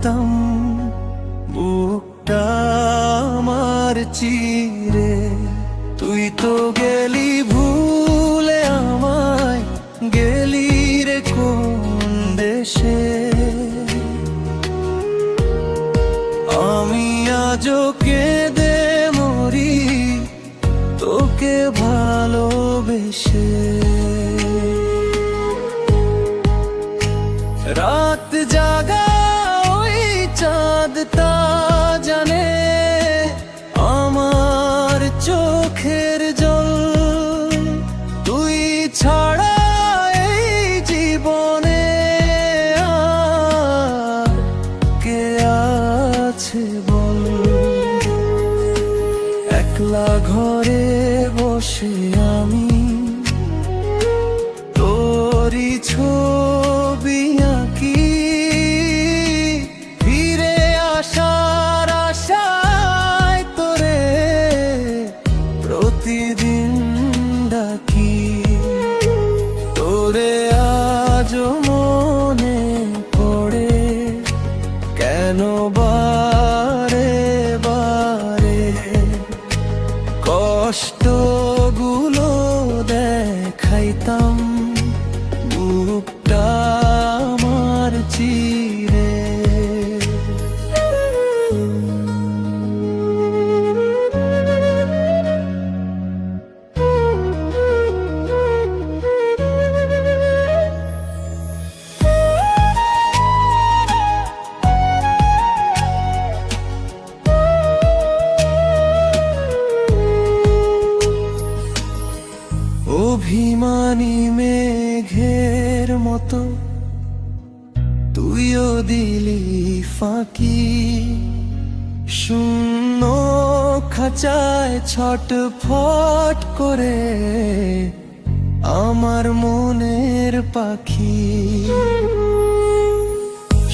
খাইতাম বুকটা আমার চিরে। তুই তো গেলি ভুলে আমায়, গেলি রে কোন দেশে। আমি আজও কেঁদে মরি তোকে ভালোবেসে। রাত জাগা ওই চাঁদ তা জানে আমার চোখের জল। তুই ছাড়া এই জীবনে আর কে আছে বল। একলা ঘরে বসে আমি তোরি ছবি আঁকি, ফিরে আসার আশায় তোরে প্রতিদিন ডাকি। তোরে আজও মনে পড়ে কেন বারে বারে, কষ্টগুলো দেখাইতাম বুকটা আমার চিরে। অভিমানী মেঘের মতো তুইও দিলি ফাঁকি, শূন্য খাঁচায় ছটফট করে আমার মনের পাখি।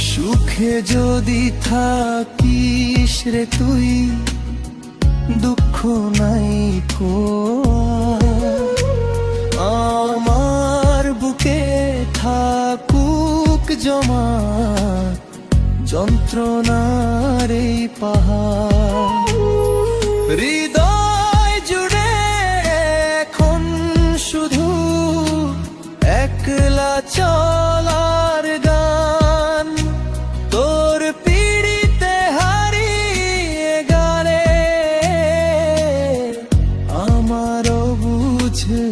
সুখে যদি থাকিস রে তুই, দুঃখ নাই কো। আমার বুকে থাকুক জমা যন্ত্রণার এই পাহাড়। হৃদয় জুড়ে এখন শুধু একলা চলার গান। তোর পিড়িতে হারিয়ে গেলে আমারও বুঝে